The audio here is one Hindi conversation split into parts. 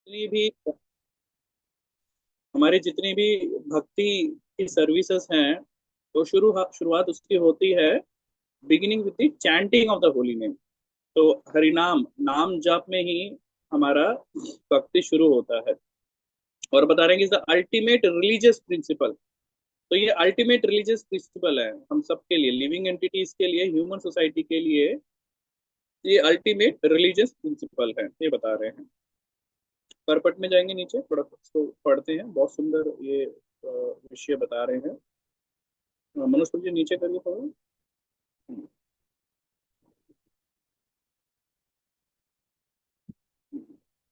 जितनी भी हमारी जितनी भी भक्ति की सर्विसेज हैं, तो शुरुआत उसकी होती है beginning with the chanting of the holy name. तो हरिनाम नाम जाप में ही हमारा भक्ति शुरू होता है। और बता रहे हैं कि द अल्टीमेट रिलीजियस प्रिंसिपल। तो ये अल्टीमेट रिलीजियस प्रिंसिपल है हम सबके लिए, लिविंग एंटिटीज के लिए, ह्यूमन सोसाइटी के लिए। ये अल्टीमेट रिलीजियस प्रिंसिपल है, ये बता रहे हैं। परपट में जाएंगे नीचे, थोड़ा इसको पढ़ते हैं। बहुत सुंदर ये विषय बता रहे हैं। मनुष्य जी नीचे करिए थोड़ा।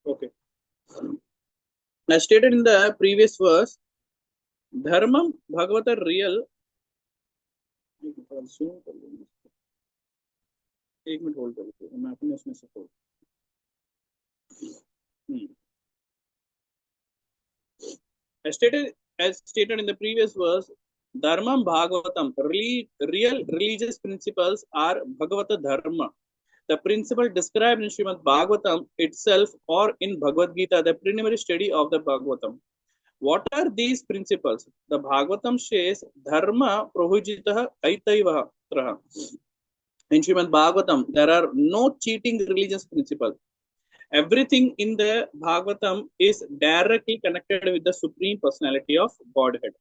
Okay. As stated in the previous verse, धर्मम भगवत रियल। एक मिनट होल्ड करिए, मैं अपने उसमें से खोल। As stated in the previous verse, Dharmam Bhagavatam, real religious principles are Bhagavata Dharma. The principle described in Srimad Bhagavatam itself or in Bhagavad Gita, the preliminary study of the Bhagavatam. What are these principles? The Bhagavatam says, Dharma prohijitah aitaivaha. In Srimad Bhagavatam, there are no cheating religious principles. Everything in the Bhagavatam is directly connected with the Supreme Personality of Godhead.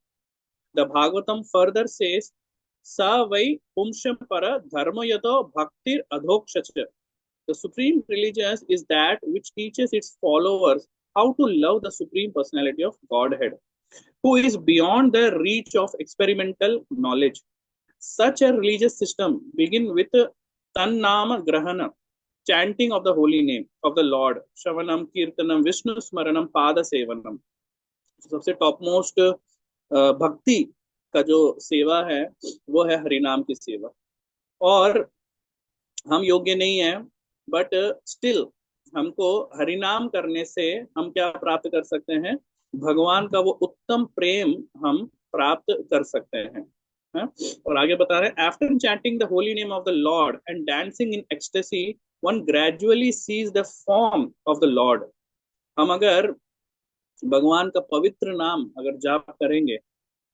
The Bhagavatam further says, Sa vai pumsham para dharma yato bhaktir adhokshacha. The supreme religion is that which teaches its followers how to love the Supreme Personality of Godhead, who is beyond the reach of experimental knowledge. Such a religious system begin with Tannama Grahana, chanting of the holy name of the Lord, Shavanam, Kirtanam, Vishnu Smaranam, Pada Sevanam. सबसे टॉप मोस्ट भक्ति का जो सेवा है वो है हरिनाम की सेवा। और हम योग्य नहीं है, बट स्टिल हमको हरिनाम करने से हम क्या प्राप्त कर सकते हैं? भगवान का वो उत्तम प्रेम हम प्राप्त कर सकते हैं। है? और आगे बता रहे हैं, after chanting the holy name of the lord and dancing in ecstasy one gradually sees the form of the lord. हम अगर भगवान का पवित्र नाम अगर जाप करेंगे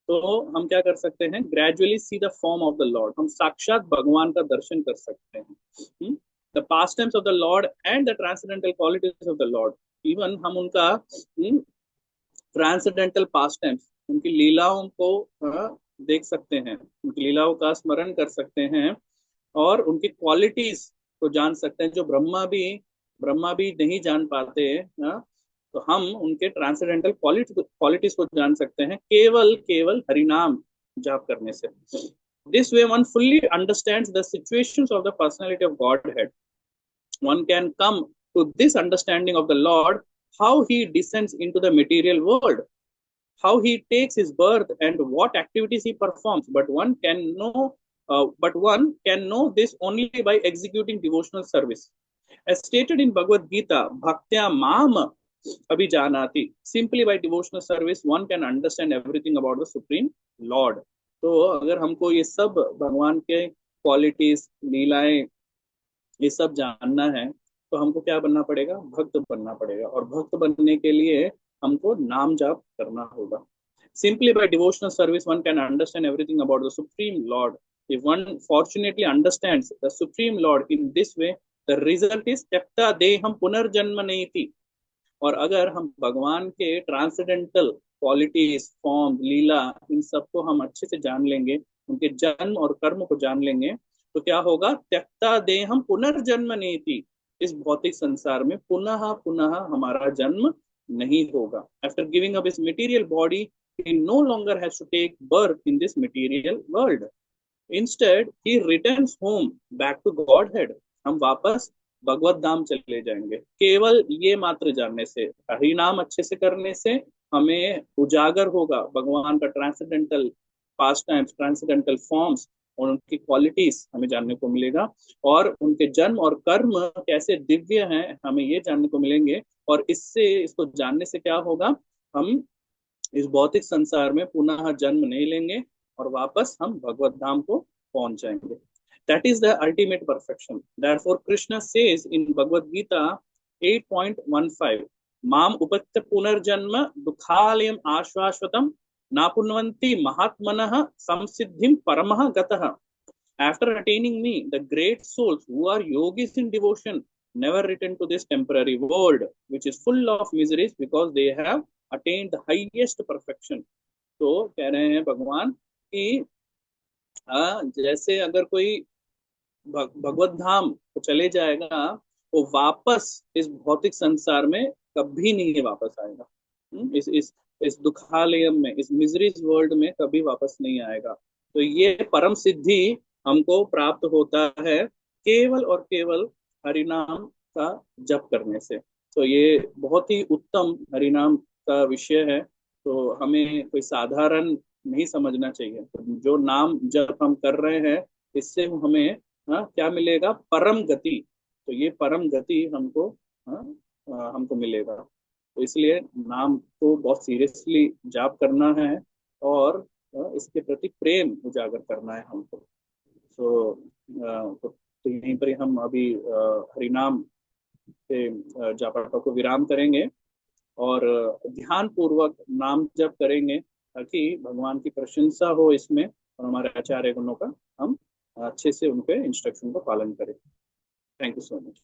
तो हम क्या कर सकते हैं? Gradually see the form of the lord, हम साक्षात भगवान का दर्शन कर सकते हैं। The past times of the lord and the transcendental qualities of the Lord. Even हम उनका ट्रांसेंडेंटल पास्ट टाइम्स, उनकी लीलाओं को देख सकते हैं, उनकी लीलाओं का स्मरण कर सकते हैं और उनकी क्वालिटीज को जान सकते हैं, जो ब्रह्मा भी नहीं जान पाते। तो हम उनके ट्रांसेंडेंटल क्वालिटीज को जान सकते हैं केवल केवल हरिनाम जाप करने से। This way one fully understands the situations of the personality of godhead. One can come to this understanding of the Lord, how he descends into the material world, how he takes his birth, and what activities he performs. But one can know this only by executing devotional service. As stated in Bhagavad Gita, Bhaktya Mam Abhijanati. Simply by devotional service, one can understand everything about the Supreme Lord. तो अगर हमको ये सब भगवान के क्वालिटीज, लीलाएं, ये सब जानना है तो हमको क्या बनना पड़ेगा? भक्त बनना पड़ेगा। और भक्त बनने के लिए हमको नाम जाप करना होगा। Simply by devotional service, one can understand everything about the Supreme Lord. If one fortunately understands the Supreme Lord in this way, the result is त्यक्ता देहम पुनर्जन्म नेति। और अगर हम भगवान के ट्रांसेंडेंटल क्वालिटीज, फॉर्म, लीला, इन सबको हम अच्छे से जान लेंगे, उनके जन्म और कर्म को जान लेंगे, तो क्या होगा? त्यक्ता देहम पुनर्जन्म नेति। इस भौतिक संसार में पुनः पुनः हमारा जन्म नहीं होगा। After giving up his material body, he no longer has to take birth in this material world. Instead, he returns home back to Godhead. हम वापस भगवत धाम चले जाएंगे केवल ये मात्र जानने से, हरि नाम अच्छे से करने से हमें उजागर होगा भगवान का transcendental past times, transcendental forms और उनकी क्वालिटीज हमें जानने को मिलेगा। और उनके जन्म और कर्म कैसे दिव्य हैं हमें ये जानने को मिलेंगे। और इसको जानने से क्या होगा? हम इस भौतिक संसार में पुनः जन्म नहीं लेंगे और वापस हम भगवत धाम को पहुंच जाएंगे। That is the ultimate perfection. Therefore, Krishna says in Bhagavad Gita 8.15, माम उपत्य पुनर्जन्म दुखालयम आश्वाश्वतम नापुन्वन्ति महात्मनः संसिद्धिं परमः गतः. After attaining me, the great souls who are yogis in devotion never return to this temporary world, which is full of miseries because they have attained the highest perfection. तो कह रहे हैं भगवान कि जैसे अगर कोई भगवत धाम को चले जाएगा, वो वापस इस भौतिक संसार में कभी नहीं वापस आएगा. इस दुखालयम में, इस मिजरीज वर्ल्ड में कभी वापस नहीं आएगा. तो ये परम सिद्धि हमको प्राप्त होता है केवल और केवल हरिनाम का जप करने से. तो ये बहुत ही उत्तम हरिनाम का विषय है. तो हमें कोई साधारण नहीं समझना चाहिए. तो जो नाम जप हम कर रहे हैं, इससे हमें क्या मिलेगा? परम गति. तो ये परम गति हमको हमको मिलेगा. तो इसलिए नाम को बहुत सीरियसली जाप करना है और इसके प्रति प्रेम उजागर करना है हमको. तो यहीं पर हम अभी हरिनाम के जापाठों को विराम करेंगे और ध्यान पूर्वक नाम जप करेंगे ताकि भगवान की प्रशंसा हो इसमें और हमारे आचार्य गुणों का हम अच्छे से उनके इंस्ट्रक्शन का पालन करें. Thank you so much.